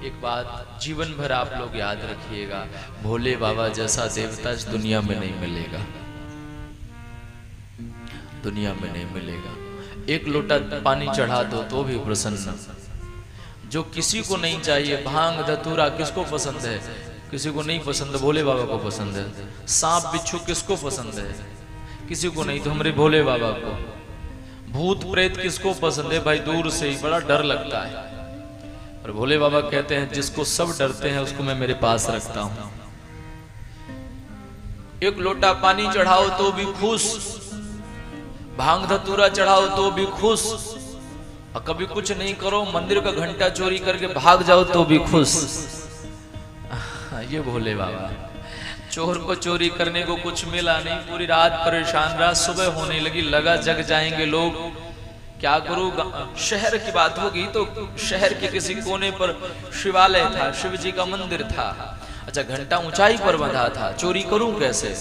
एक बात जीवन भर आप लोग याद रखिएगा, भोले बाबा जैसा देवता इस दुनिया में नहीं मिलेगा, दुनिया में नहीं मिलेगा। एक लोटा पानी चढ़ा दो तो भी प्रसन्न। जो किसी को नहीं चाहिए, भांग धतूरा किसको पसंद है? किसी को नहीं पसंद, भोले बाबा को पसंद है। सांप बिच्छू किसको पसंद है? किसी को नहीं, तो हमारे भोले बाबा को। भूत प्रेत किसको पसंद है? भाई दूर से ही बड़ा डर लगता है। और भोले बाबा कहते हैं जिसको सब डरते हैं उसको मैं मेरे पास रखता हूं। एक लोटा पानी चढ़ाओ तो भी खुश, भांग धतूरा चढ़ाओ तो भी खुश, और कभी कुछ नहीं करो, मंदिर का घंटा चोरी करके भाग जाओ तो भी खुश। ये भोले बाबा। चोर को चोरी करने को कुछ मिला नहीं, पूरी रात परेशान रहा, सुबह होने लगी, लगा जग जाएंगे लोग, क्या करूं। शहर की बात होगी तो शहर के किसी कोने पर शिवालय था, शिव जी का मंदिर था। अच्छा, घंटा ऊंचाई पर बंधा था, चोरी करूं कैसे?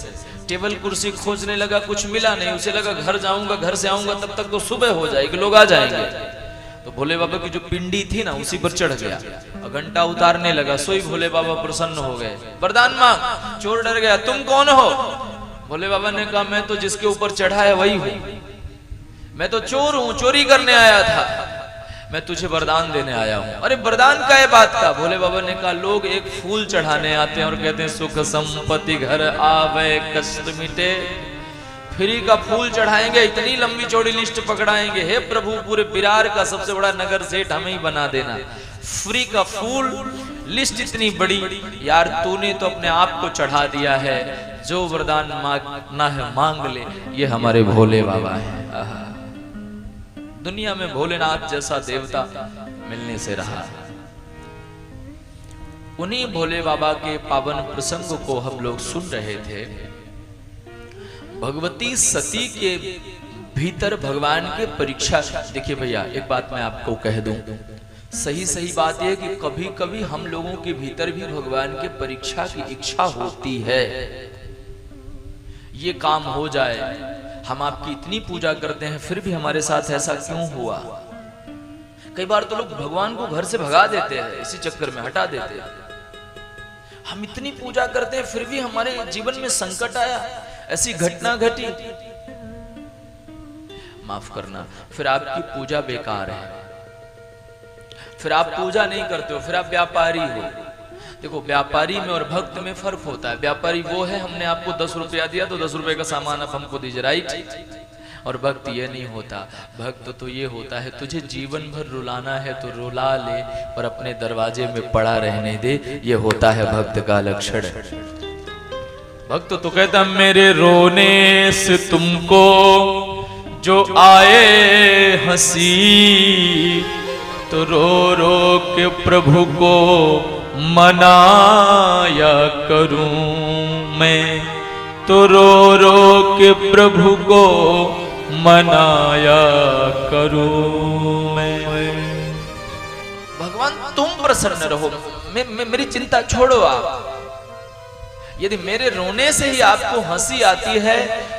टेबल कुर्सी खोजने लगा, कुछ मिला नहीं, उसे लगा घर जाऊंगा, घर से आऊंगा तब तक तो सुबह हो जाएगी, लोग आ जाएंगे। तो भोले बाबा की जो पिंडी थी ना उसी पर चढ़ गया और घंटा उतारने लगा। सोई भोले बाबा प्रसन्न हो गए, वरदान मांग। चोर डर गया, तुम कौन हो? भोले बाबा ने कहा मैं तो जिसके ऊपर चढ़ा है वही हूं, मैं तो चोर हूं, चोरी करने आया था, मैं तुझे वरदान देने आया हूं। अरे वरदान का है बात का? भोले बाबा ने कहा लोग एक फूल चढ़ाने आते हैं और कहते हैं सुख संपत्ति घर आवे कष्ट मिटे, फ्री का फूल चढ़ाएंगे, इतनी लंबी चौड़ी लिस्ट पकड़ाएंगे, हे प्रभु पूरे बिरार का सबसे बड़ा नगर सेठ हमें ही बना देना, फ्री का फूल, लिस्ट इतनी बड़ी। यार तूने तो अपने आप को चढ़ा दिया है, जो वरदान मांगना है मांग ले, ये हमारे भोले बाबा है। दुनिया में भोलेनाथ जैसा देवता मिलने से रहा। उन्हीं भोले बाबा के पावन प्रसंग को हम लोग सुन रहे थे। भगवती सती के भीतर भगवान के परीक्षा। देखिए भैया एक बात मैं आपको कह दूं, सही सही बात यह कि कभी कभी हम लोगों के भीतर भी भगवान के परीक्षा की इच्छा होती है, ये काम हो जाए। हम आपकी इतनी पूजा करते हैं फिर भी हमारे साथ ऐसा क्यों हुआ? कई बार तो लोग भगवान को घर से भगा देते हैं, इसी चक्कर में हटा देते हैं। हम इतनी पूजा करते हैं फिर भी हमारे जीवन में संकट आया, ऐसी घटना घटी, माफ करना, फिर आपकी पूजा बेकार है, फिर आप पूजा नहीं करते हो, फिर आप व्यापारी हो। देखो व्यापारी में और भक्त में फर्क होता है। व्यापारी वो है हमने आपको 10 रुपया दिया तो 10 रुपए का सामान आप हमको दीजिए, राइट? और भक्त ये नहीं होता। भक्त तो ये होता है तुझे जीवन भर रुलाना है तो रुला ले, पर अपने दरवाजे में पड़ा रहने दे, ये होता है भक्त का लक्षण। भक्त तो कहता मेरे रोने से तुमको जो आए हंसी, तो रो रो के प्रभु को मनाया करूं मैं, तो रो रो के प्रभु को मनाया करूं मैं। भगवान तुम प्रसन्न रहो, मेरी चिंता छोड़ो आप। यदि मेरे रोने से ही आपको हंसी आती है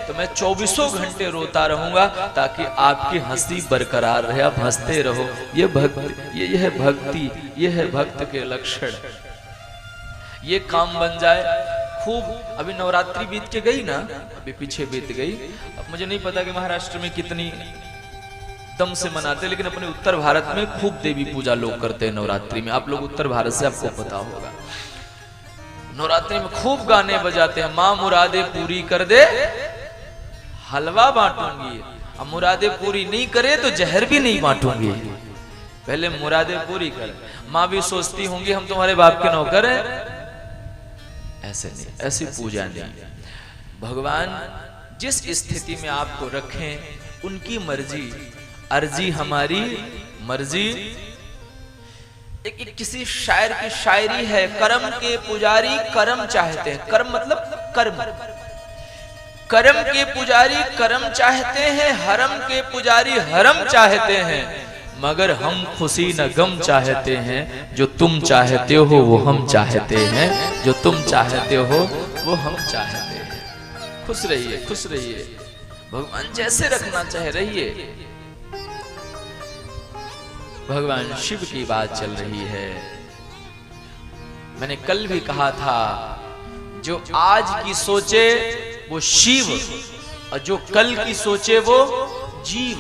तो मैं 24 घंटे रोता रहूंगा ताकि आपकी हंसी बरकरार रहे, आप हंसते रहो। ये भक्ति, ये है भक्ति, ये है भक्त के लक्षण। ये काम बन जाए खूब। अभी नवरात्रि बीत के गई ना, अभी पीछे बीत गई। अब मुझे नहीं पता कि महाराष्ट्र में कितनी दम से मनाते, लेकिन अपने उत्तर भारत में खूब देवी पूजा लोग करते हैं नवरात्रि में। आप लोग उत्तर भारत से, आपको पता होगा नवरात्रि में खूब गाने बजाते हैं। माँ मुरादे पूरी कर दे हलवा बांटूंगी, अब मुरादे पूरी नहीं करे तो जहर भी नहीं बांटूंगी, पहले मुरादे पूरी कर। माँ भी सोचती होंगी हम तुम्हारे बाप के नौकर हैं। ऐसे नहीं, ऐसी पूजा नहीं। भगवान जिस स्थिति में आपको रखें उनकी मर्जी, अर्जी हमारी मर्जी। एक किसी शायर की शायरी है, कर्म के पुजारी कर्म चाहते हैं। कर्म मतलब कर्म, कर्म के पुजारी कर्म चाहते हैं, हरम के पुजारी हरम चाहते हैं, मगर हम खुशी न गम चाहते हैं। जो तुम चाहते हो वो हम चाहते हैं, जो तुम चाहते हो वो हम चाहते हैं। खुश रहिए, खुश रहिए, भगवान जैसे रखना चाहे रहिए। भगवान शिव की बात चल रही है। मैंने कल भी कहा था, जो आज की सोचे वो शिव और जो कल की सोचे वो जीव।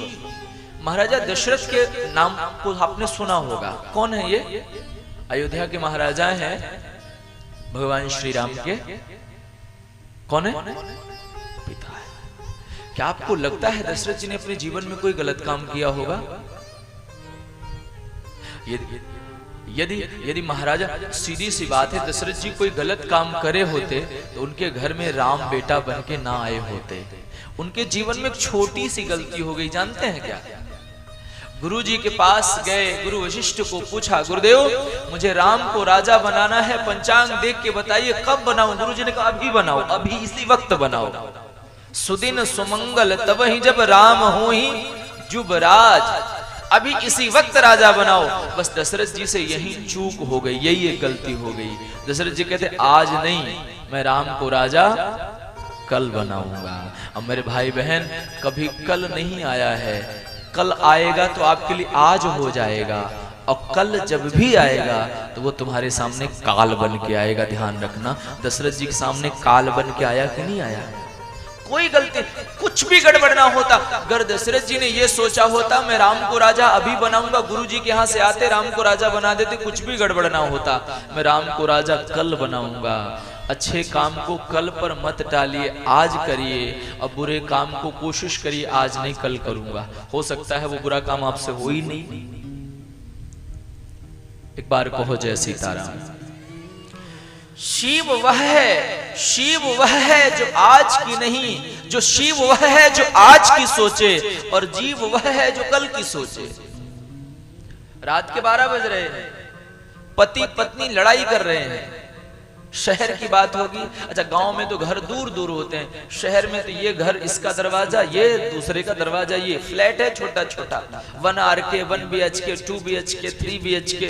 महाराजा दशरथ के नाम को आपने सुना होगा। कौन है ये? अयोध्या के महाराजा हैं भगवान श्री राम के। कौन है? पिता है। क्या आपको लगता है दशरथ जी ने अपने जीवन में कोई गलत काम किया होगा? यदि महाराजा, सीधी सी बात है, दशरथ जी कोई गलत काम करे होते तो उनके घर में राम बेटा बन के ना आए होते। उनके जीवन में एक छोटी सी गलती हो गई, जानते हैं क्या? गुरु जी के पास गए, गुरु वशिष्ठ को पूछा, गुरुदेव मुझे राम को राजा बनाना है, पंचांग देख के बताइए कब बनाऊं? गुरु जी ने कहा अभी बनाओ, अभी इसी वक्त बनाओ। सुदिन सुमंगल तब ही जब राम हो ही जुबराज, अभी इसी वक्त राजा बनाओ। बस दशरथ जी से यही चूक हो गई, यही एक गलती हो गई। दशरथ जी कहते आज नहीं, मैं राम को राजा कल बनाऊंगा। अब मेरे भाई बहन, कभी कल नहीं आया है, कल आएगा तो आपके लिए आज हो जाएगा, और कल जब भी आएगा तो वो तुम्हारे सामने काल बन के आएगा। ध्यान रखना, दशरथ जी के सामने काल बन के आया कि नहीं आया? कोई गलती, कुछ भी गड़बड़ ना होता। अगर दशरथ जी ने ये सोचा होता मैं राम को राजा अभी बनाऊंगा, गुरु जी के यहाँ से आते राम को राजा बना देते, कुछ भी गड़बड़ ना होता। मैं राम को राजा कल बनाऊंगा। अच्छे काम को कल पर मत टालिए, आज करिए, और बुरे काम को कोशिश करिए आज नहीं कल करूंगा। हो सकता है वो बुरा काम आपसे हो ही नहीं। एक बार कहो जय सीताराम। शिव वह है, शिव वह है जो आज की नहीं, जो शिव वह है जो आज की सोचे, और जीव वह है जो कल की सोचे। रात के 12 बज रहे हैं, पति पत्नी लड़ाई कर रहे हैं। शहर की बात होगी, अच्छा गांव में तो घर दूर दूर होते हैं, शहर में तो ये घर इसका दरवाजा, ये दूसरे का दरवाजा, ये फ्लैट है छोटा छोटा, 1 RK 1 BHK 2 BHK 3 BHK।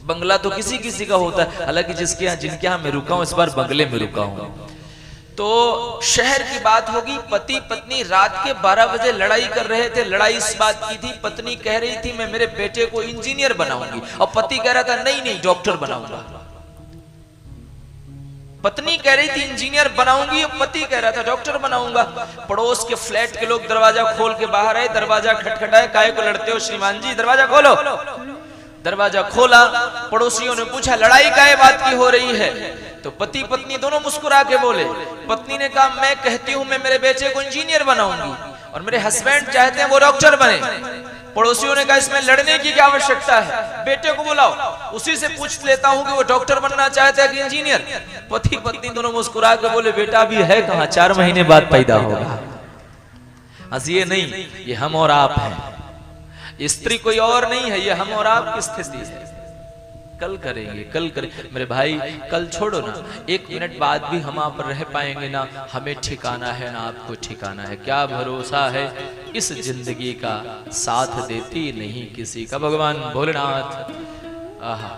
बंगला तो किसी किसी का होता है, हालांकि जिसके यहाँ जिनके यहाँ मैं रुका हूं, इस बार बंगले में रुका हूं। तो शहर की बात होगी, पति पत्नी रात के 12 बजे लड़ाई कर रहे थे। लड़ाई इस बात की थी, पत्नी कह रही थी मैं मेरे बेटे को इंजीनियर बनाऊंगी, और पति कह रहा था नहीं नहीं डॉक्टर बनाऊंगा। पत्नी कह रही थी इंजीनियर बनाऊंगी, पति कह रहा था डॉक्टर बनाऊंगा। पड़ोस के फ्लैट के लोग दरवाजा खोल के बाहर आए, दरवाजा खटखटाए, काहे को लड़ते हो श्रीमान जी, दरवाजा खोलो। दरवाजा खोला, पड़ोसियों ने पूछा लड़ाई काहे बात की हो रही है? तो पति पत्नी दोनों मुस्कुरा के बोले। पत्नी ने कहा मैं कहती हूं मैं मेरे बेटे को इंजीनियर बनाऊंगी, और मेरे हस्बैंड चाहते हैं वो डॉक्टर बने। पड़ोसियों ने कहा इसमें लड़ने की क्या आवश्यकता है, बेटे को बुलाओ, उसी से पूछ लेता हूं कि वो डॉक्टर बनना चाहता है कि इंजीनियर। पति पत्नी दोनों मुस्कुरा के बोले बेटा भी है कहां, 4 महीने बाद पैदा होगा। हंसिए नहीं, ये हम और आप हैं, स्त्री कोई और नहीं है, ये हम और आप की स्थिति है। कल करेंगे, कल करेंगे मेरे भाई, कल छोड़ो ना, 1 मिनट बाद भी हम आप रह पाएंगे ना, हमें ठिकाना है ना आपको ठिकाना है। क्या भरोसा है इस जिंदगी का, साथ देती नहीं किसी का। भगवान भोलेनाथ, आहा,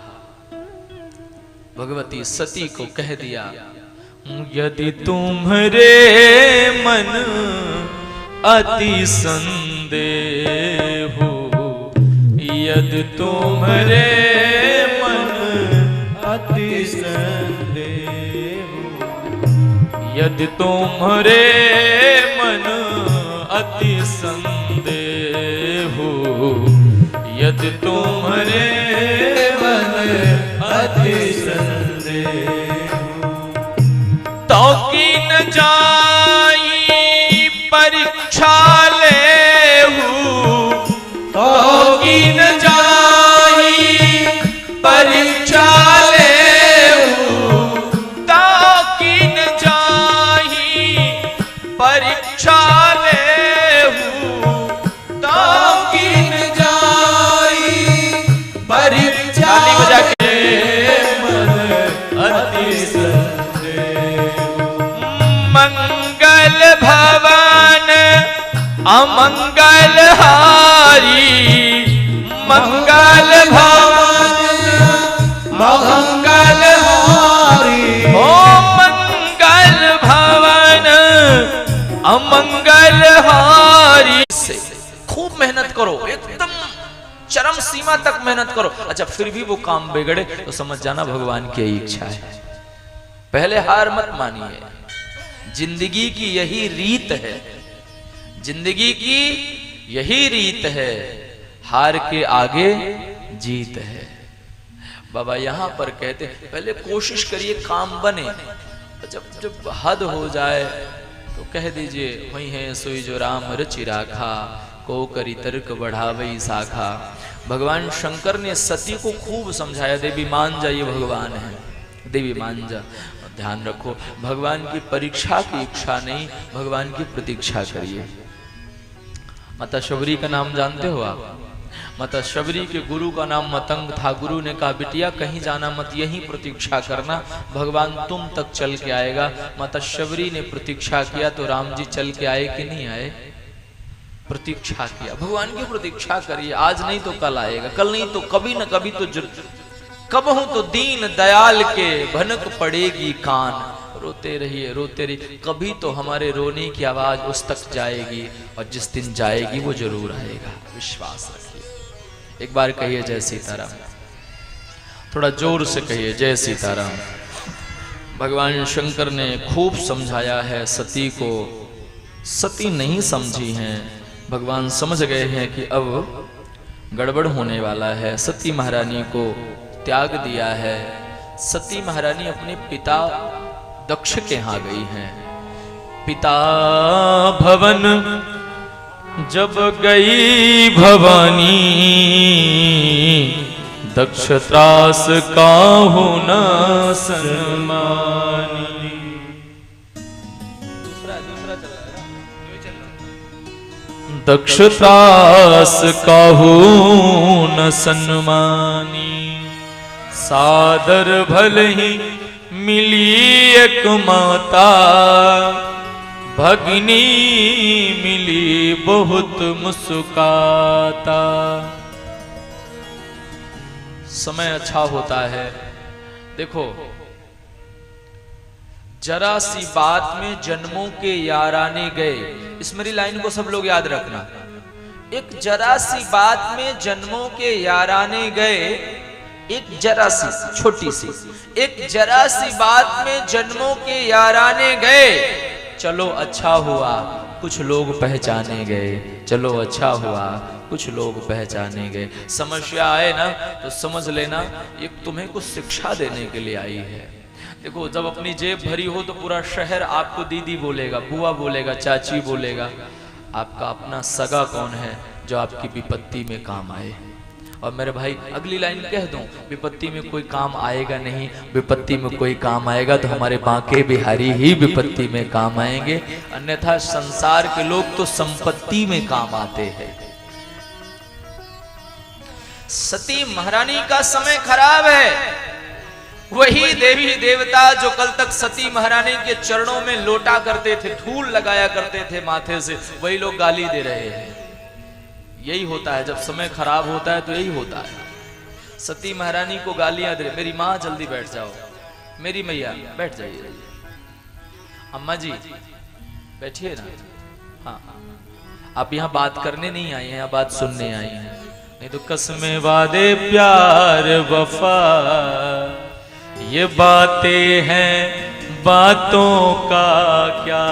भगवती सती को कह दिया यदि तुम्हारे मन अति संदेह हो, यदि तुम्हारे अति संदेह, यदि तुम्हारे मन अति संदेह, यदि तुम्हारे मन अति संदेह, तो की न जाई परीक्षा लेहू, तो की न जाई परीक्षा परीक्षा लेहू, ताकीन जाई परीक्षा के मन अति संदेह। मंगल भवन अमंगल हारी, मंगल भवन मंगल हारी, ओ मंगल भवन अमंगल हारी। से खूब मेहनत करो, एकदम चरम सीमा तक मेहनत करो, अच्छा फिर भी वो काम बिगड़े तो समझ जाना भगवान की इच्छा है। पहले हार मत मानिए, जिंदगी की यही रीत है, जिंदगी की यही रीत है, हार के आगे जीत है। बाबा यहां पर कहते पहले कोशिश करिए काम बने, जब हद हो जाए तो कह दीजिए वही है सोई जो राम रचि राखा, को करी तर्क बढ़ावई शाखा। भगवान शंकर ने सती को खूब समझाया, देवी मान जा ये भगवान है, देवी मान जा। ध्यान रखो भगवान की परीक्षा की इच्छा नहीं, भगवान की प्रतीक्षा करिए। माता शबरी का नाम जानते हो आप? माता शबरी के गुरु का नाम मतंग था। गुरु ने कहा बिटिया कहीं जाना मत, यहीं प्रतीक्षा करना, भगवान तुम तक चल के आएगा। माता शबरी ने प्रतीक्षा किया तो राम जी चल के आए कि नहीं आए? प्रतीक्षा किया। भगवान की प्रतीक्षा करिए, आज नहीं तो कल आएगा, कल नहीं तो कभी न कभी तो कब हूं तो दीन दयाल के भनक पड़ेगी कान। रोते रहिए रोते रहिए, कभी तो हमारे रोने की आवाज उस तक जाएगी, और जिस दिन जाएगी वो जरूर आएगा, विश्वास रखिए। एक बार कहिए जय सीताराम, थोड़ा जोर से कहिए जय सीताराम। भगवान शंकर ने खूब समझाया है सती को, सती नहीं समझी हैं। भगवान समझ गए हैं कि अब गड़बड़ होने वाला है, सती महारानी को त्याग दिया है। सती महारानी अपने पिता दक्ष के यहाँ गई हैं। पिता भवन जब गई भवानी, दक्ष त्रास काहू न सन्मानी। दक्ष त्रास काहू न सन्मानी, सादर भल ही मिली एक माता, भगिनी मिली बहुत मुस्काता। समय अच्छा होता है। देखो जरा सी बात में जन्मों के याराने गए, इस मेरी लाइन को सब लोग याद रखना। एक जरा सी बात में जन्मों के याराने गए, एक जरा सी छोटी सी, एक जरा सी बात में जन्मों के याराने गए। चलो अच्छा हुआ कुछ लोग पहचाने गए, चलो अच्छा हुआ कुछ लोग पहचाने गए। समस्या आए ना तो समझ लेना ये तुम्हें कुछ शिक्षा देने के लिए आई है। देखो जब अपनी जेब भरी हो तो पूरा शहर आपको दीदी बोलेगा, बुआ बोलेगा, चाची बोलेगा। आपका अपना सगा कौन है जो आपकी विपत्ति में काम आए? और मेरे भाई अगली लाइन कह दूं, विपत्ति में कोई काम आएगा नहीं, विपत्ति में कोई काम आएगा तो हमारे बांके बिहारी ही विपत्ति में काम आएंगे, अन्यथा संसार के लोग तो संपत्ति में काम आते हैं। सती महारानी का समय खराब है। वही देवी देवता जो कल तक सती महारानी के चरणों में लोटा करते थे, धूल लगाया करते थे माथे से, वही लोग गाली दे रहे हैं। यही होता है जब समय खराब होता है तो यही होता है। सती महारानी को गालियां दे, मेरी माँ जल्दी बैठ जाओ, मेरी मैया बैठ जाइए, अम्मा जी बैठिए ना। हाँ आप यहाँ बात करने नहीं आई हैं, यहाँ बात सुनने आई हैं। नहीं तो कसमें वादे प्यार वफा, ये बातें हैं बातों का क्या।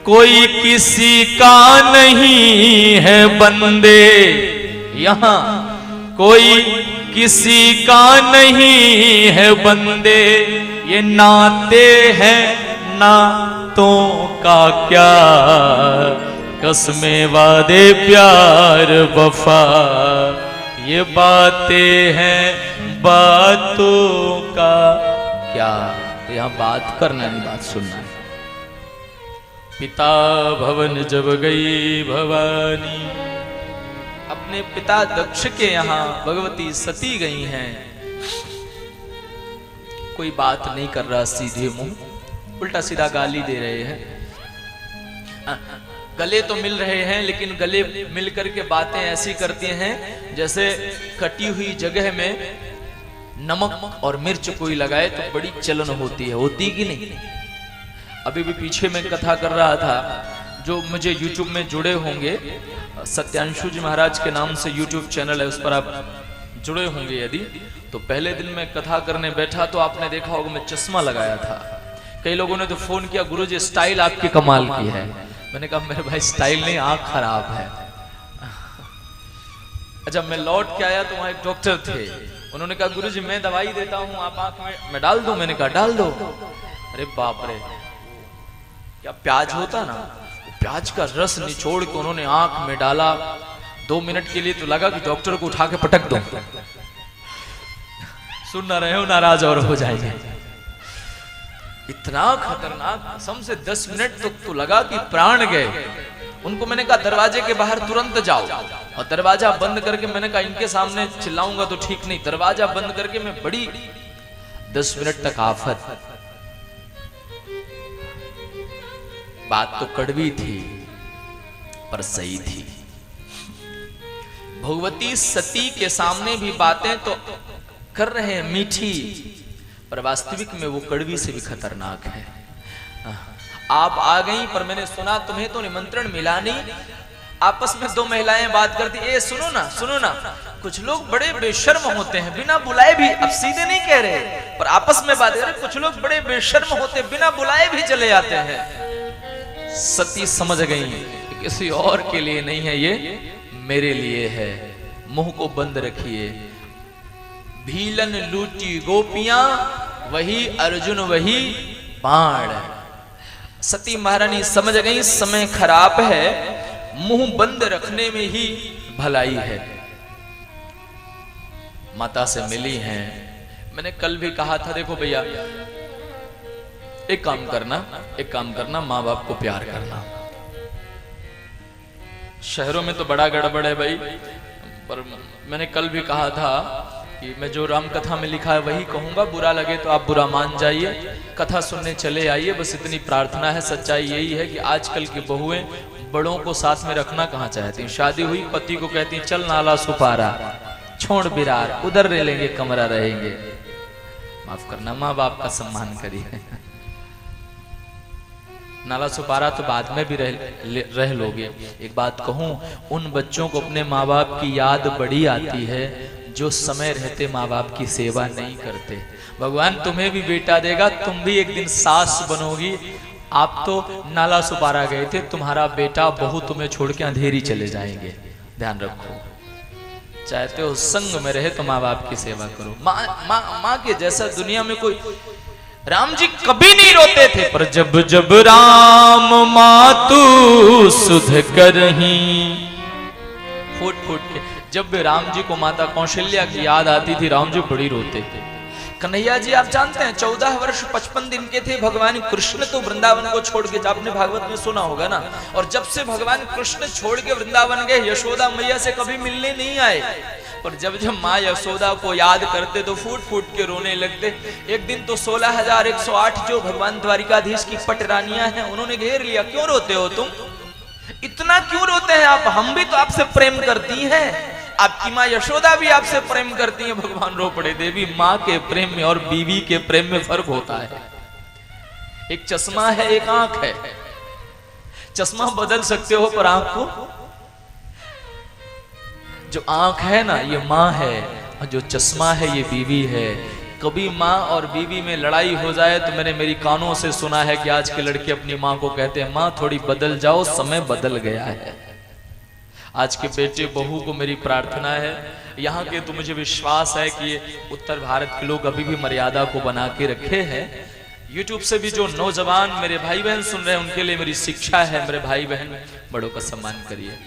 कोई किसी का नहीं है बंदे यहाँ, कोई किसी का नहीं है बंदे, ये नाते हैं नातों का क्या। कसमें वादे प्यार वफा, ये बातें हैं बातों का क्या। तो यहाँ बात करना नहीं, बात सुनना है। पिता भवन जब गई भवानी, अपने पिता दक्ष के यहाँ भगवती सती गई हैं। कोई बात नहीं कर रहा, सीधे मुंह, उल्टा सीधा गाली दे रहे हैं। गले तो मिल रहे हैं लेकिन गले मिल करके बातें ऐसी करती हैं जैसे कटी हुई जगह में नमक और मिर्च कोई लगाए तो बड़ी चलन होती है, होती कि नहीं। अभी भी पीछे में कथा कर रहा था, जो मुझे YouTube में जुड़े होंगे, सत्यांशु जी महाराज के नाम से YouTube चैनल है, उस पर आप जुड़े होंगे यदि, तो पहले दिन मैं कथा करने बैठा तो आपने देखा होगा मैं चश्मा लगाया था। कई लोगों ने तो फोन किया, गुरुजी स्टाइल आपकी कमाल की है। मैंने कहा मेरे भाई स्टाइल नहीं, आंख खराब है। जब मैं लौट के आया तो वहां एक डॉक्टर थे, उन्होंने कहा गुरुजी मैं दवाई देता हूं, आप आंख में डाल दो। मैंने कहा डाल दो। अरे बाप रे, क्या प्याज होता ना, प्याज का रस निचोड़ के उन्होंने आंख में डाला। 2 मिनट के लिए तो लगा कि डॉक्टर को उठा के पटक दो। सुन ना रहे हो, नाराज और हो जाएंगे। इतना खतरनाक, कसम से 10 मिनट तो लगा कि प्राण गए। उनको मैंने कहा दरवाजे के बाहर तुरंत जाओ, और दरवाजा बंद करके मैंने कहा इनके सामने चिल्लाऊंगा तो ठीक नहीं। दरवाजा बंद करके मैं बड़ी 10 मिनट तक आफत। बात तो कड़वी थी पर सही थी। भगवती सती के सामने भी बातें तो कर रहे हैं मीठी, पर वास्तविक में वो कड़वी से भी खतरनाक है। आप आ गई, पर मैंने सुना तुम्हें तो निमंत्रण मिला नहीं। आपस में 2 महिलाएं बात करती, ए सुनो ना सुनो ना। कुछ लोग बड़े बेशर्म होते हैं, बिना बुलाए भी, अब सीधे नहीं कह रहे पर आपस में बात कर रहे, कुछ लोग बड़े बेशर्म होते बिना बुलाए भी चले जाते हैं। सती समझ गई किसी और के लिए नहीं है, ये मेरे लिए है। मुंह को बंद रखिए। भीलन लूटी गोपियां, वही अर्जुन वही बाण। सती महारानी समझ गई समय खराब है, मुंह बंद रखने में ही भलाई है। माता से मिली हैं। मैंने कल भी कहा था, देखो भैया एक काम करना, माँ बाप को प्यार करना। शहरों में तो बड़ा गड़बड़ है भाई, पर मैंने कल भी कहा था कि मैं जो राम कथा में लिखा है वही कहूंगा। बुरा लगे तो आप बुरा मान जाइए, कथा सुनने चले आइए, बस इतनी प्रार्थना है। सच्चाई यही है कि आजकल की बहुएं बड़ों को साथ में रखना कहाँ चाहती हैं। शादी हुई, पति को कहती हैं चल नाला सुपारा छोड़ बिरार, उधर रह लेंगे, कमरा रहेंगे। माफ करना, माँ बाप का सम्मान करिए। नाला सुपारा तो बाद में भी रह लोगे। एक बात कहूं, उन बच्चों को अपने माँ बाप की याद बड़ी आती है जो समय रहते माँ बाप की सेवा नहीं करते। भगवान तुम्हें भी बेटा देगा, तुम भी एक दिन सास बनोगी। आप तो नाला सुपारा गए थे, तुम्हारा बेटा बहू तुम्हें छोड़ के अंधेरी चले जाएंगे। ध्यान रखो, चाहते हो संग में रहे तो माँ बाप की सेवा करो। माँ के जैसा दुनिया में कोई। राम जी कभी नहीं रोते थे, पर जब जब राम मातु सुध करही, फूट फूट के जब राम जी को माता कौशल्या की याद आती थी, राम जी बड़ी रोते थे। कन्हैया जी आप जानते हैं 14 वर्ष 55 दिन के थे भगवान कृष्ण तो वृंदावन को छोड़ के, आपने भागवत में सुना होगा ना। और जब से भगवान कृष्ण छोड़ के वृंदावन गए, यशोदा मैया से कभी मिलने नहीं आए, पर जब जब माँ यशोदा को याद करते तो फूट फूट के रोने लगते। एक दिन तो 16,108 जो भगवान द्वारिकाधीश की पटरानियां हैं उन्होंने घेर लिया, क्यों रोते हो तुम, इतना क्यों रोते हैं आप, हम भी तो आपसे प्रेम करती हैं, आपकी माँ यशोदा भी आपसे प्रेम करती है। भगवान रो पड़े। देवी माँ के प्रेम में और बीवी के प्रेम में फर्क होता है। एक चश्मा है, एक आंख है। चश्मा बदल सकते हो पर आंख को, जो आंख है ना ये माँ है, और जो चश्मा है ये बीवी है। कभी माँ और बीवी में लड़ाई हो जाए तो मैंने मेरी कानों से सुना है कि आज के लड़के अपनी माँ को कहते हैं माँ थोड़ी बदल जाओ, समय बदल गया है। आज के बेटे बहू को मेरी प्रार्थना है, यहाँ के तो मुझे विश्वास है कि ये उत्तर भारत के लोग अभी भी मर्यादा को बना के रखे हैं। YouTube से भी जो नौजवान मेरे भाई बहन सुन रहे हैं उनके लिए मेरी शिक्षा है, मेरे भाई बहन बड़ों का सम्मान करिए।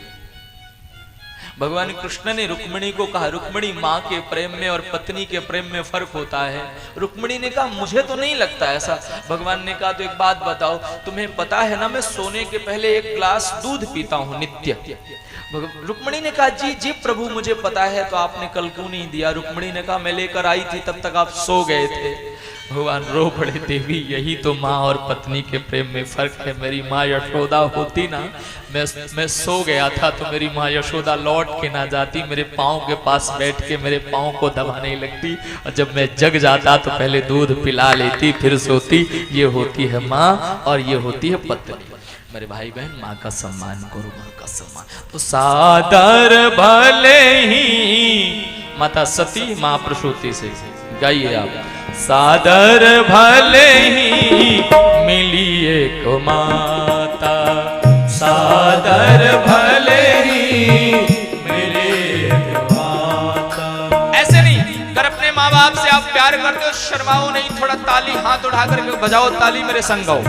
भगवान कृष्ण ने रुक्मिणी को कहा, रुक्मिणी माँ के प्रेम में और पत्नी के प्रेम में फर्क होता है। रुक्मिणी ने कहा मुझे तो नहीं लगता ऐसा। भगवान ने कहा तो एक बात बताओ, तुम्हें पता है ना मैं सोने के पहले 1 गिलास दूध पीता हूँ नित्य। रुक्मिणी ने कहा जी जी प्रभु मुझे पता है, तो आपने कल क्यों नहीं दिया। रुक्मिणी ने कहा मैं लेकर आई थी, तब तक आप सो गए थे। भगवान रो पड़े, देवी यही तो माँ और पत्नी के प्रेम में फर्क है। मेरी माँ यशोदा होती ना, मैं सो गया था तो मेरी माँ यशोदा लौट के ना जाती, मेरे पाँव के पास बैठ के मेरे पाँव को दबाने लगती, और जब मैं जग जाता तो पहले दूध पिला लेती फिर सोती। ये होती है माँ और ये होती है पत्नी। मेरे भाई बहन, माँ का सम्मान करो, माँ का सम्मान। तो सादर भले ही माता सती माँ प्रसूति से गाइए आप। सादर भले ही मिली एक माता, सादर भले ही मिली एक माता। ऐसे नहीं, अगर अपने माँ बाप से आप प्यार करते हो शर्माओ नहीं, थोड़ा ताली हाथ उठा करके बजाओ ताली, मेरे संग गाओ।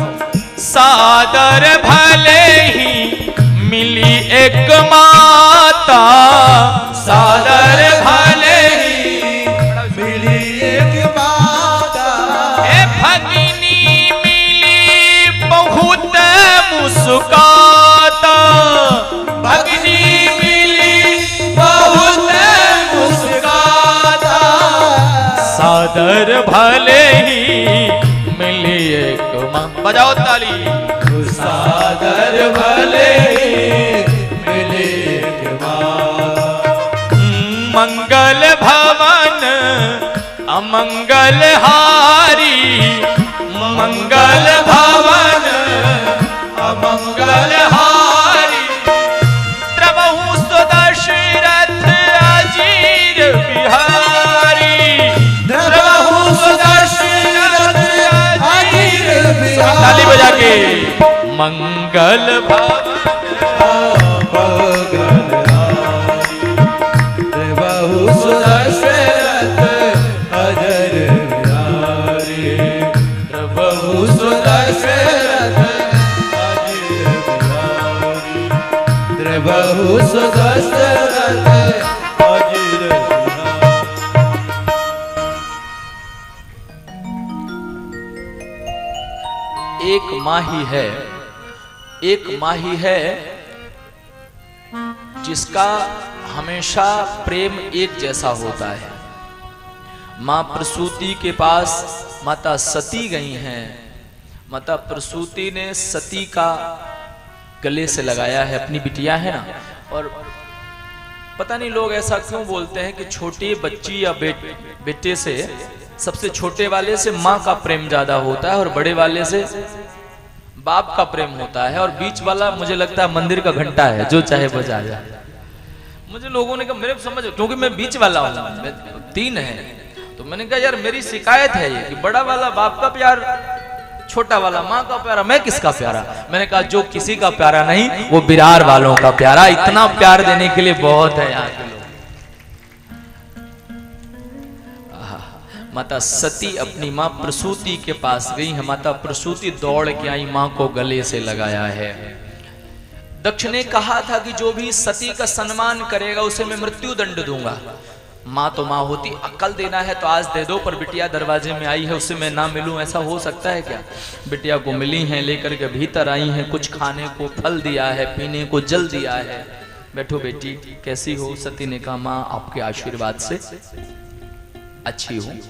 सादर भले ही मिली एक माता, सादर भले ही मिली एक माता। हे भगिनी मिली बहुत मुस्काता, भगिनी मिली बहुत मुस्काता। सादर भले ही मिली एक माँ, बजाओ ताली। सादर भले ही मिली एक माँ। मंगल भवन अमंगल हारी, मंगल भवन अमंगल हारी। द्रवहु सुदशरथ अजीर बिहारी, द्रवहु सुदशरथ अजीर बिहारी। ताली बजा के। मंगल भवन द्रवहु सुदशरथ अजीर बिहारी, द्रवहु सुदशरथ अजीर बिहारी, द्रवहु सुदशरथ अजीर बिहारी। एक माँ ही है, एक माँ ही है जिसका हमेशा प्रेम एक जैसा होता है। माँ प्रसूति के पास माता सती गई हैं। माता प्रसूति ने सती का गले से लगाया है, अपनी बिटिया है ना। और पता नहीं लोग ऐसा क्यों बोलते हैं कि छोटी बच्ची या बेटे से, सबसे छोटे वाले से माँ का प्रेम ज्यादा होता है और बड़े वाले से बाप का प्रेम होता है, और बीच वाला मुझे लगता है मंदिर का घंटा है, जो चाहे बजा जाए। मुझे लोगों ने कहा, मेरे समझ, क्योंकि मैं बीच वाला हूँ, 3 है, तो मैंने कहा यार मेरी शिकायत है ये कि बड़ा वाला बाप का प्यार, छोटा वाला माँ का प्यारा, मैं किसका प्यारा? मैंने कहा जो किसी का प्यारा नहीं वो बिरार वालों का प्यारा। इतना प्यार देने के लिए बहुत है यहाँ के लोग। माता सती अपनी माँ प्रसूति के पास गई है। माता प्रसूति दौड़ के आई, माँ को गले से लगाया है। दक्ष ने कहा था कि जो भी सती का सम्मान करेगा उसे मैं मृत्यु दंड दूंगा। माँ तो माँ होती, अक्ल देना है तो आज दे दो, पर बिटिया दरवाजे में आई है, उससे मैं ना मिलूं ऐसा हो सकता है क्या? बिटिया को मिली हैं, लेकर के भीतर आई हैं, कुछ खाने को फल दिया है, पीने को जल दिया है। बैठो बेटी, कैसी हो? सती ने कहा माँ आपके आशीर्वाद से अच्छी हूँ।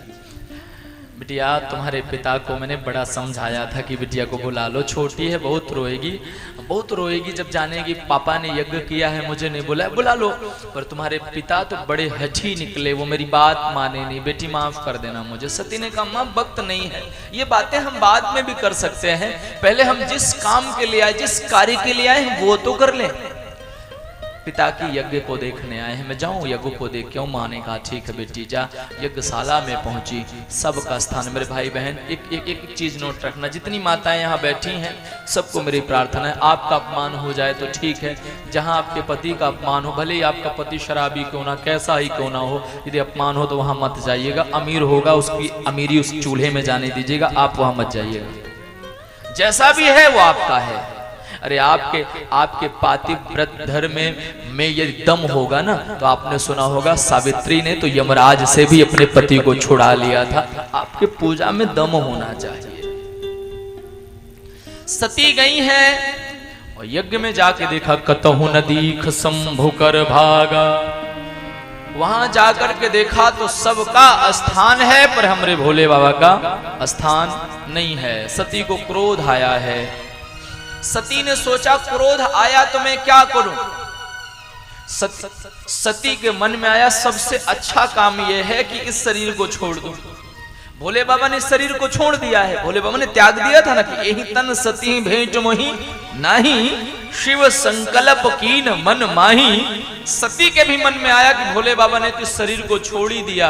बिटिया तुम्हारे पिता को मैंने बड़ा समझाया था कि बिटिया को बुला लो, छोटी है, बहुत रोएगी, बहुत रोएगी जब जानेगी पापा ने यज्ञ किया है, मुझे नहीं बुलाया, बुला लो। पर तुम्हारे पिता तो बड़े हठी निकले, वो मेरी बात माने नहीं, बेटी माफ कर देना मुझे। सती ने कहा माँ वक्त नहीं है, ये बातें हम बाद में भी कर सकते हैं, पहले हम जिस काम के लिए आए, जिस कार्य के लिए आए हैं वो तो कर लें। पिता की यज्ञ को देखने आए हैं, मैं जाऊं यज्ञ को देख क्यों? माँ ने कहा ठीक है बेटी जा। यज्ञशाला में पहुंची, सबका स्थान। मेरे भाई बहन एक चीज नोट रखना, जितनी माताएं यहाँ बैठी हैं सबको मेरी प्रार्थना है, आपका अपमान हो जाए तो ठीक है, जहां आपके पति का अपमान हो, भले ही आपका पति शराबी क्यों ना, कैसा ही क्यों ना हो, यदि अपमान हो तो वहां मत जाइएगा। अमीर होगा उसकी अमीरी उस चूल्हे में जाने दीजिएगा, आप वहां मत जाइएगा। जैसा भी है वो आपका है। अरे आपके पातिव्रत धर्म में यदि दम होगा ना, तो आपने सुना होगा सावित्री ने तो यमराज से भी अपने पति को छुड़ा लिया था। आपके पूजा में दम होना चाहिए। सती गई है और यज्ञ में जाके देखा, कतहु न दीख शंभु कर भागा। वहां जाकर के देखा तो सबका स्थान है, पर हमारे भोले बाबा का स्थान नहीं है। सती को क्रोध आया है। सती ने सोचा क्रोध आया तो मैं क्या करूं? सती के मन में आया सबसे अच्छा काम यह है कि इस शरीर को छोड़ दूं। भोले बाबा ने शरीर को छोड़ दिया है, भोले बाबा ने त्याग दिया था ना कि यही तन सती भेंट मोही नाही, शिव संकल्प कीन मन माही। सती के भी मन में आया कि भोले बाबा ने तो शरीर को छोड़ ही दिया,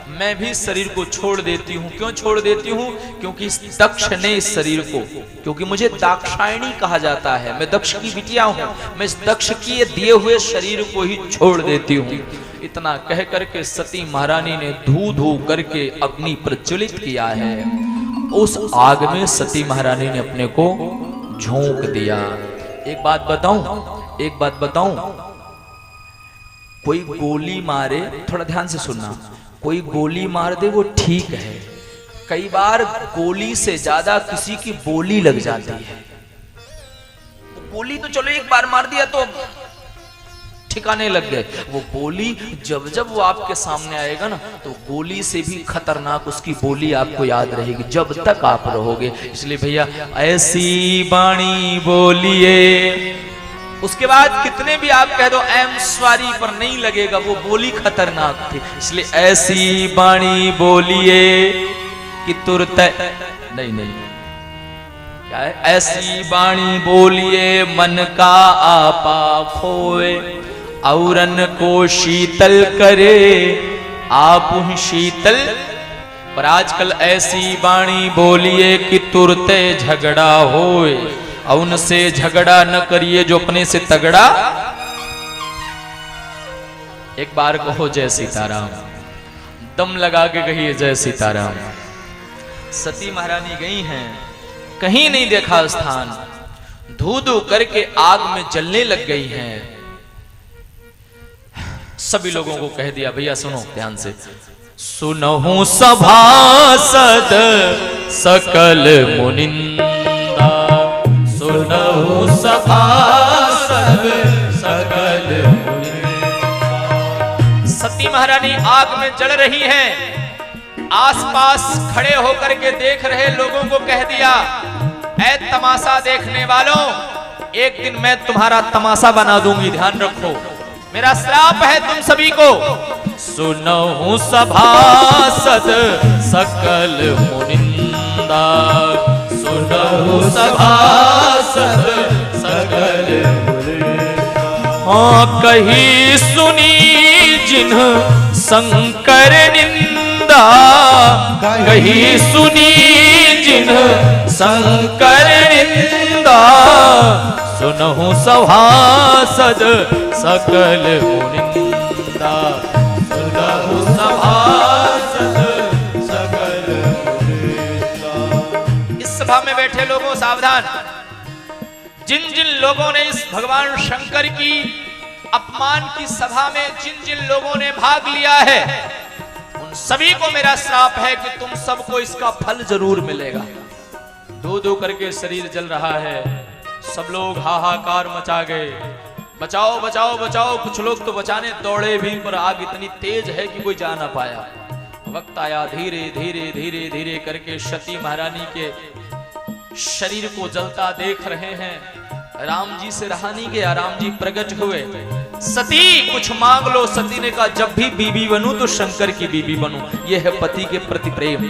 मैं भी शरीर को छोड़ देती हूँ। क्यों छोड़ देती हूँ? क्योंकि इस दक्ष ने इस शरीर को, क्योंकि मुझे दाक्षायणी कहा जाता है, मैं दक्ष की बिटिया हूँ, मैं इस दक्ष की दिए हुए शरीर को ही छोड़ देती हूँ। इतना कह करके सती महारानी ने धू धू करके अग्नि प्रज्वलित किया है। उस आग में सती महारानी ने अपने को झोंक दिया। एक बात बताऊं, कोई गोली मारे, थोड़ा ध्यान से सुनना, कोई गोली मार दे वो ठीक है, कई बार गोली से ज्यादा किसी की बोली लग जाती है। गोली तो चलो एक बार मार दिया तो ठिकाने लग गए, वो बोली जब जब वो आपके सामने आएगा ना तो गोली से भी खतरनाक उसकी बोली आपको याद रहेगी जब तक आप रहोगे। इसलिए भैया ऐसी बाणी बोलिए, उसके बाद कितने भी आप कह दो एम सॉरी पर नहीं लगेगा, वो बोली खतरनाक थी। इसलिए ऐसी बाणी बोलिए कि तुरंत नहीं क्या है, ऐसी बाणी बोलिए मन का आपा खोए, औरन को शीतल करे आप शीतल। पर आजकल ऐसी बाणी बोलिए कि तुरते झगड़ा होए, और उनसे झगड़ा न करिए जो अपने से तगड़ा। एक बार कहो जय सीताराम, दम लगा के कहिए जय सीताराम। सती महारानी गई हैं, कहीं नहीं देखा स्थान, धू धू करके आग में जलने लग गई हैं। सभी लोगों को कह दिया, भैया सुनो ध्यान से, सुनहु सभासद सकल मुनिंदा, सुनहु सभासद सकल मुनिंदा। सती महारानी आग में जल रही हैं, आसपास खड़े होकर के देख रहे लोगों को कह दिया, ऐ तमाशा देखने वालों, एक दिन मैं तुम्हारा तमाशा बना दूंगी, ध्यान रखो, मेरा श्राप है तुम सभी को। सुनहु सभासद सकल मुनिंदा, सुनहु सभासद सकल मुनिंदा। हाँ कही सुनी जिन्ह शंकर निंदा, कही सुनी जिन्ह शंकर निंदा, सुनहु सभासद सकल मुनिंदा, सुनहु सभासद सकल मुनिंदा। इस सभा में बैठे लोगों सावधान, जिन जिन लोगों ने इस भगवान शंकर की अपमान की सभा में जिन जिन लोगों ने भाग लिया है, उन सभी को मेरा श्राप है कि तुम सबको इसका फल जरूर मिलेगा। दो दो करके शरीर जल रहा है, सब लोग हाहाकार मचा गए, बचाओ बचाओ बचाओ। कुछ लोग तो बचाने दौड़े भी, पर आग इतनी तेज है कि कोई जा ना पाया। वक्त आया, धीरे धीरे धीरे धीरे करके सती महारानी के शरीर को जलता देख रहे हैं। राम जी से रहा नहीं गया, राम जी प्रकट हुए, सती कुछ मांग लो। सती ने कहा जब भी बीबी बनूं तो शंकर की बीबी बनूं। यह है पति के प्रति प्रेम,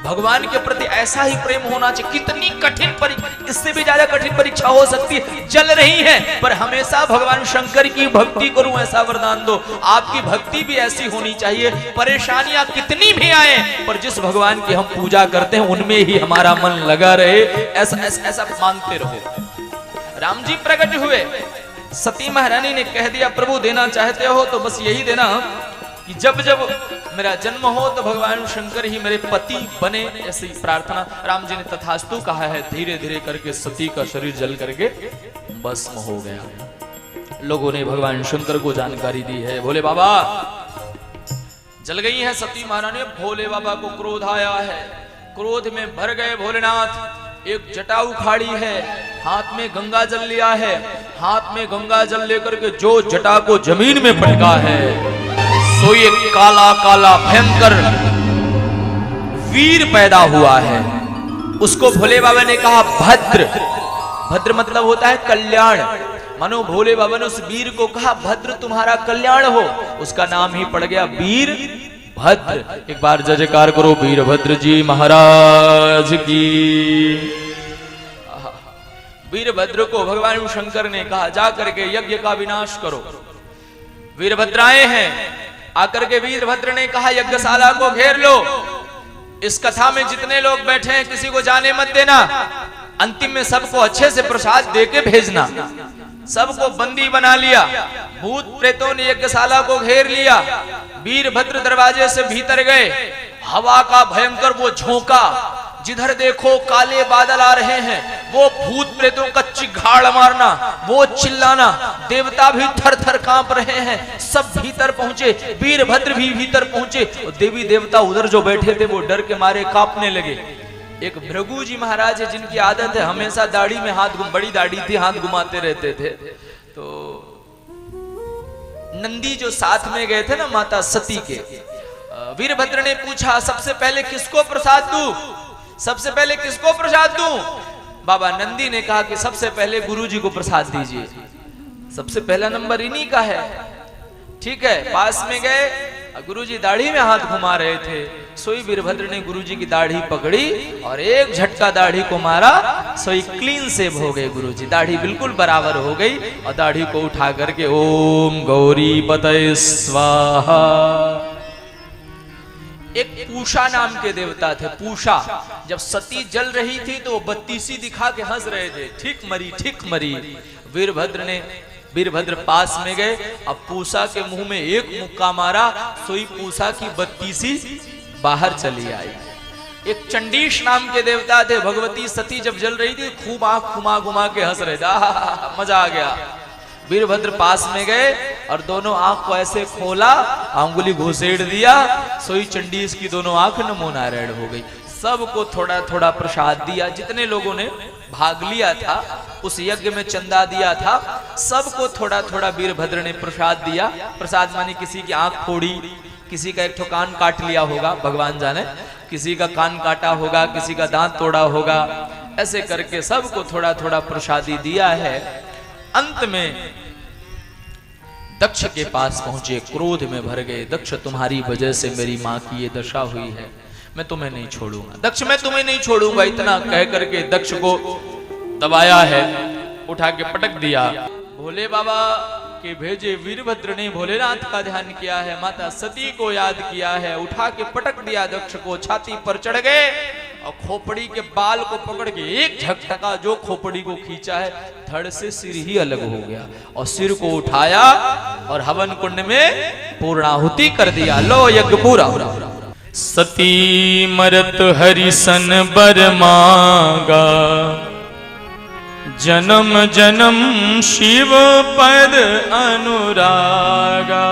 भगवान के प्रति ऐसा ही प्रेम होना चाहिए। कितनी कठिन परीक्षा, इससे भी ज्यादा कठिन परीक्षा हो सकती है, जल रही है पर हमेशा भगवान शंकर की भक्ति करूं ऐसा वरदान दो। आपकी भक्ति भी ऐसी होनी चाहिए, परेशानियां कितनी भी आए पर जिस भगवान की हम पूजा करते हैं उनमें ही हमारा मन लगा रहे, ऐसा ऐसा, ऐसा मांगते रहो। राम जी प्रकट हुए, सती महारानी ने कह दिया प्रभु देना चाहते हो तो बस यही देना कि जब जब मेरा जन्म हो तो भगवान शंकर ही मेरे पति बने, ऐसी प्रार्थना। राम जी ने तथास्तु कहा है। धीरे धीरे करके सती का शरीर जल करके भस्म हो गया। लोगों ने भगवान शंकर को जानकारी दी है, भोले बाबा जल गई है सती महारानी। भोले बाबा को क्रोध आया है, क्रोध में भर गए भोलेनाथ। एक जटा उखाड़ी है, हाथ में गंगा जल लिया है, हाथ में गंगा जल लेकर के जो जटा को जमीन में पटका है सो ये काला काला भयंकर वीर पैदा हुआ है। उसको भोले बाबा ने कहा भद्र। भद्र मतलब होता है कल्याण। मानो भोले बाबा ने उस वीर को कहा भद्र तुम्हारा कल्याण हो, उसका नाम ही पड़ गया वीर वीरभद्र। एक बार जय जयकार करो वीरभद्र जी महाराज की। वीरभद्र को भगवान शंकर ने कहा जा करके यज्ञ का विनाश करो। वीरभद्र आए हैं, आकर के वीरभद्र ने कहा यज्ञशाला को घेर लो। इस कथा में जितने लोग बैठे हैं किसी को जाने मत देना। अंतिम में सबको अच्छे से प्रसाद देके भेजना। सबको बंदी बना लिया। भूत प्रेतों ने यज्ञशाला को घेर लिया। वीरभद्र दरवाजे से भीतर गए। हवा का भयंकर वो झोंका, जिधर देखो काले बादल आ रहे हैं। वो भूत प्रेतों का चिघाड़ मारना, वो चिल्लाना, देवता भी थर थर कांप रहे हैं। सब भीतर पहुंचे, वीरभद्र भी भीतर पहुंचे। और देवी देवता उधर जो बैठे थे वो डर के मारे कांपने लगे। एक भृगु जी महाराज है जिनकी आदत है हमेशा दाढ़ी में हाथ, बड़ी दाढ़ी थी, हाथ घुमाते रहते थे। तो नंदी जो साथ में गए थे ना माता सती के, वीरभद्र ने पूछा सबसे पहले किसको प्रसाद दूं, सबसे पहले किसको प्रसाद दूं? बाबा नंदी ने कहा कि सबसे पहले गुरुजी को प्रसाद दीजिए, सबसे पहला नंबर इन्हीं का है। ठीक है, पास में गए, गुरुजी दाढ़ी में हाथ घुमा रहे थे। सोई वीरभद्र ने गुरुजी की दाढ़ी पकड़ी और एक झटका दाढ़ी को मारा। सोई क्लीन सेव हो गए गुरुजी, दाढ़ी बिल्कुल बराबर हो गई। और दाढ़ी को उठा करके ओम गौरी पतये स्वाहा। एक पूषा नाम के देवता थे। पूषा जब सती जल रही थी तो वो बत्तीसी दिखा के हंस रहे थे, ठीक मरी ठीक मरी। वीरभद्र पास में गए, अब पूषा के मुंह में एक मुक्का मारा, सोई पूषा की बत्तीसी बाहर चली आई। एक चंडीश नाम के देवता थे। भगवती सती जब जल रही थी खूब आंख घुमा घुमा के हंस रहे थे, मजा आ गया। वीरभद्र पास में गए और दोनों आंख को ऐसे खोला, अंगुली घुसेड़ दिया, सोई चंडीस की दोनों आंख नमो नारायण हो गई। सबको थोड़ा थोड़ा प्रसाद दिया। जितने लोगों ने भाग लिया था उस यज्ञ में चंदा दिया था, सबको थोड़ा थोड़ा वीरभद्र ने प्रसाद दिया। प्रसाद माने किसी की आंख फोड़ी, किसी का एक ठो कान काट लिया होगा, भगवान जाने, किसी का कान काटा होगा, किसी का दांत तोड़ा होगा, ऐसे करके सबको थोड़ा थोड़ा प्रसादी दिया है। अंत में दक्ष के पास पहुंचे, क्रोध में भर गए। दक्ष तुम्हारी वजह से मेरी माँ की ये दशा हुई है, मैं तुम्हें नहीं छोड़ूंगा, दक्ष मैं तुम्हें नहीं छोड़ूंगा। इतना कह करके दक्ष को दबाया है, उठा के पटक दिया। भोले बाबा के भेजे वीरभद्र ने भोलेनाथ का ध्यान किया है, माता सती को याद किया है, उठा के पटक दिया दक्ष को। छाती पर चढ़ गए और खोपड़ी के बाल को पकड़ के एक झटका जो खोपड़ी को खींचा है, धड़ से सिर ही अलग हो गया। और सिर को उठाया और हवन कुंड में पूर्णाहुति कर दिया। लो यज्ञ पूरा। सती मरत हरिसन बर मांगा, जन्म जन्म शिव पद अनुरागा।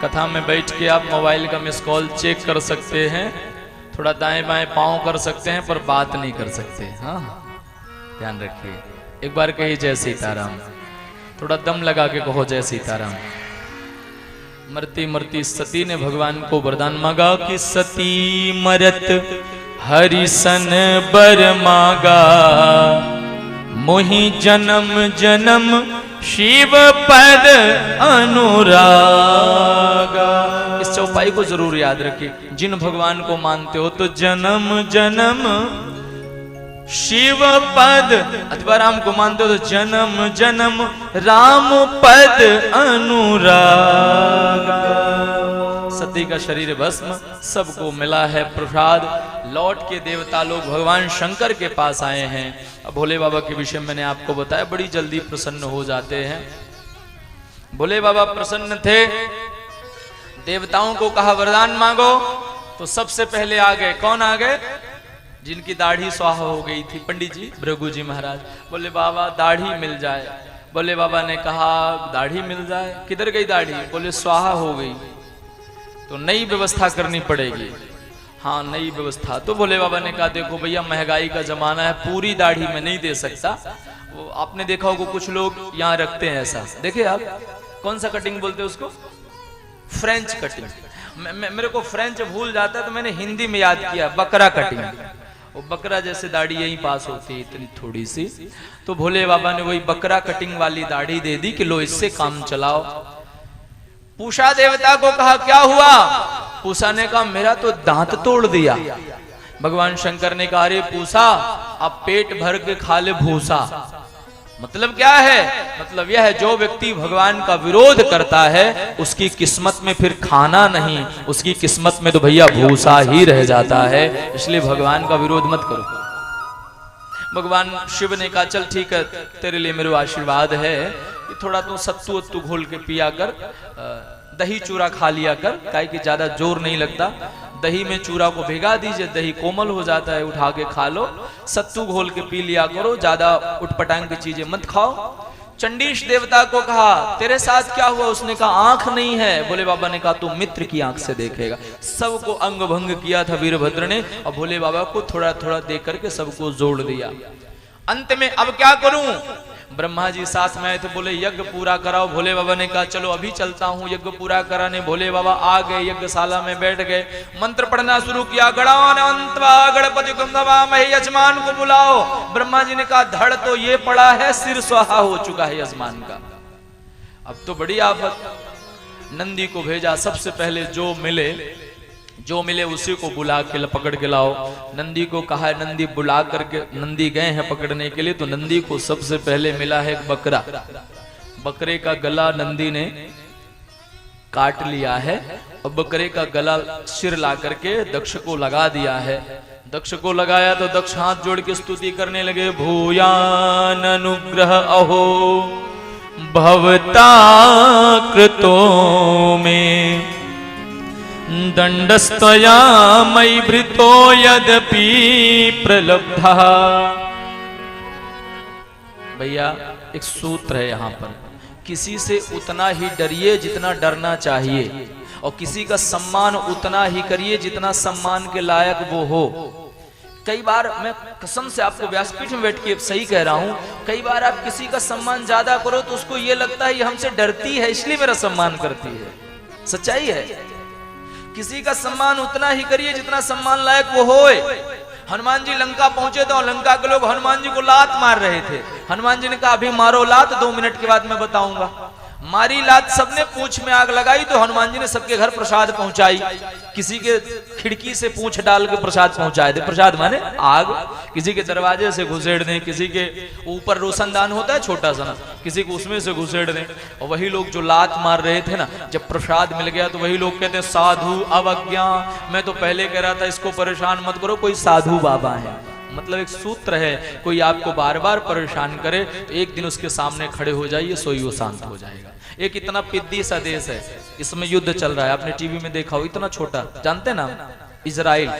कथा में बैठ के आप मोबाइल का मिस कॉल चेक कर सकते हैं, थोड़ा दाएं बाएं पांव कर सकते हैं, पर बात नहीं कर सकते। हाँ, ध्यान रखिए। एक बार कहिए जय सीताराम, थोड़ा दम लगा के कहो जय सीताराम। मरती मरती सती ने भगवान को वरदान मांगा कि सती मरत हरिसन बर मांगा, मोहि जन्म जन्म शिव पद अनुरागा। इस चौपाई को जरूर याद रखिए। जिन भगवान को मानते हो तो जन्म जन्म शिव पद, अथवा राम को मानते हो तो जन्म जन्म राम पद अनुरागा। सती का शरीर भस्म, सबको मिला है प्रसाद। लौट के देवता लोग भगवान शंकर के पास आए हैं। अब भोले बाबा के विषय मैंने आपको बताया, बड़ी जल्दी प्रसन्न हो जाते हैं। भोले बाबा प्रसन्न थे, देवताओं को कहा वरदान मांगो, तो सबसे पहले आ गए। कौन आ गए? जिनकी दाढ़ी स्वाहा हो गई थी, पंडित जी, भृगु जी महाराज। बोले बाबा दाढ़ी मिल जाए। बोले बाबा ने कहा दाढ़ी मिल जाए, किधर गई दाढ़ी? बोले स्वाहा हो गई, तो नई व्यवस्था करनी पड़ेगी। हाँ, नई व्यवस्था। तो भोले बाबा ने कहा देखो भैया महंगाई का जमाना है, पूरी दाढ़ी में नहीं दे सकता। वो आपने देखा होगा कुछ लोग यहाँ रखते हैं ऐसा, देखे आप? कौन सा कटिंग बोलते हैं उसको? French cutting. मेरे को फ्रेंच भूल जाता है तो मैंने हिंदी में याद किया, बकरा कटिंग। वो बकरा जैसे दाढ़ी यहीं पास होती है, इतनी थोड़ी सी। तो भोले बाबा ने वही बकरा कटिंग वाली दाढ़ी दे दी कि लो इससे काम चलाओ। पूषा देवता को कहा क्या हुआ? पूषा ने कहा मेरा तो दांत तोड़ दिया। भगवान शंकर ने कहा अरे पूषा अब पेट भर के खा ले भूसा। मतलब क्या है? मतलब यह है जो व्यक्ति भगवान का विरोध करता है उसकी किस्मत में फिर खाना नहीं, उसकी किस्मत में तो भैया भूसा ही रह जाता है। इसलिए भगवान का विरोध मत करो। भगवान शिव ने कहा चल ठीक है, तेरे लिए मेरा आशीर्वाद है कि थोड़ा तो सत्तू वत्तू घोल के पिया कर, दही चूरा खा लिया कर, काहे कि ज्यादा जोर नहीं लगता। दही में चूरा को भिगा दीजिए, दही कोमल हो जाता है, उठा के खा लो। सत्तू घोल के पी लिया करो, ज्यादा उठपटांग की चीजें मत खाओ। चंडीश देवता को कहा तेरे साथ क्या हुआ? उसने कहा आंख नहीं है। भोले बाबा ने कहा तू मित्र की आंख से देखेगा। सबको अंग भंग किया था वीरभद्र ने और भोले बाबा को थोड़ा थोड़ा देख करके सबको जोड़ दिया। अंत में अब क्या करूं? ब्रह्मा जी साथ में आए थे, बोले यज्ञ पूरा कराओ। भोले बाबा ने कहा चलो अभी चलता हूँ यज्ञ पूरा कराने। भोले बाबा आ गए, यज्ञशाला में बैठ गए, मंत्र पढ़ना शुरू किया। गणान्वा गणपति महे यजमान को बुलाओ। ब्रह्मा जी ने कहा धड़ तो ये पड़ा है, सिर स्वाहा हो चुका है यजमान का। अब तो बड़ी आफत। नंदी को भेजा, सबसे पहले जो मिले उसी को बुला के पकड़ के लाओ। नंदी को कहा, नंदी बुला करके, नंदी गए हैं पकड़ने के लिए, तो नंदी को सबसे पहले मिला है एक बकरा। बकरे का गला नंदी ने काट लिया है और बकरे का गला सिर ला करके दक्ष को लगा दिया है। दक्ष को लगाया तो दक्ष हाथ जोड़ के स्तुति करने लगे, भूयान अनुग्रह अहो भवता कृतो में दंडस्तया मयि भृतो यद्यपि प्रलब्धा। भैया एक सूत्र है यहाँ पर, किसी से उतना ही डरिए जितना डरना चाहिए और किसी का सम्मान उतना ही करिए जितना सम्मान के लायक वो हो। कई बार मैं कसम से आपको व्यासपीठ में बैठ के सही कह रहा हूं, कई बार आप किसी का सम्मान ज्यादा करो तो उसको ये लगता है ये हमसे डरती है इसलिए मेरा सम्मान करती है। सच्चाई है, किसी का सम्मान उतना ही करिए जितना सम्मान लायक वो होए। हनुमान जी लंका पहुंचे तो लंका के लोग हनुमान जी को लात मार रहे थे। हनुमान जी ने कहा अभी मारो लात, 2 मिनट के बाद मैं बताऊंगा। मारी लात, सबने पूंछ में आग लगाई तो हनुमान जी ने सबके घर प्रसाद पहुंचाई। किसी के खिड़की से पूंछ डाल के प्रसाद पहुंचाए थे। प्रसाद माने आग। किसी के दरवाजे से घुसेड़ दें, किसी के ऊपर रोशनदान होता है छोटा सा, किसी को उसमें से घुसेड़ दें। और वही लोग जो लात मार रहे थे ना, जब प्रसाद मिल गया तो वही लोग कहते हैं साधु अवज्ञा। मैं तो पहले कह रहा था इसको परेशान मत करो, कोई साधु बाबा है। मतलब एक सूत्र है, कोई आपको बार बार परेशान करे तो एक दिन उसके सामने खड़े हो जाइए, सोई वो शांत हो जाएगा। एक इतना पिद्दी सा देश है, इसमें युद्ध चल रहा है, आपने टीवी में देखा हो, इतना छोटा, जानते ना, इजराइल।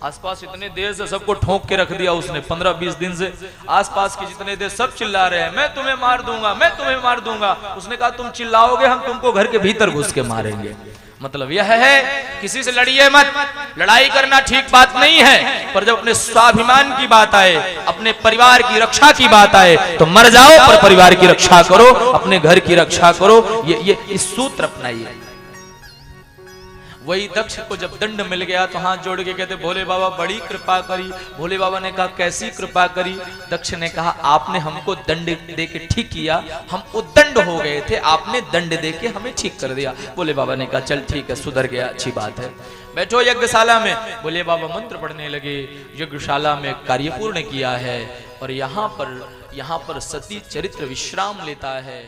आसपास इतने देश है, सबको ठोक के रख दिया उसने। 15-20 दिन से आसपास के जितने देश सब चिल्ला रहे हैं मैं तुम्हें मार दूंगा, मैं तुम्हें मार दूंगा। उसने कहा तुम चिल्लाओगे हम तुमको घर के भीतर घुस के मारेंगे। मतलब यह है किसी से लड़िए मत। लड़ाई करना ठीक बात नहीं है, पर जब अपने स्वाभिमान की बात आए, अपने परिवार की रक्षा की बात आए तो मर जाओ पर परिवार की रक्षा करो, अपने घर की रक्षा करो। ये इस सूत्र अपनाइए। वही दक्ष को जब दंड मिल गया तो हाथ जोड़ के कहते भोले बाबा बड़ी कृपा करी। भोले बाबा ने कहा कैसी कृपा करी? दक्ष ने कहा आपने हमको दंड दे के ठीक किया, हम उद्दंड हो गए थे, आपने दंड दे के हमें ठीक कर दिया। भोले बाबा ने कहा चल ठीक है, सुधर गया, अच्छी बात है, बैठो यज्ञशाला में। भोले बाबा मंत्र पढ़ने लगे। यज्ञशाला में कार्य पूर्ण किया है और यहाँ पर सती चरित्र विश्राम लेता है।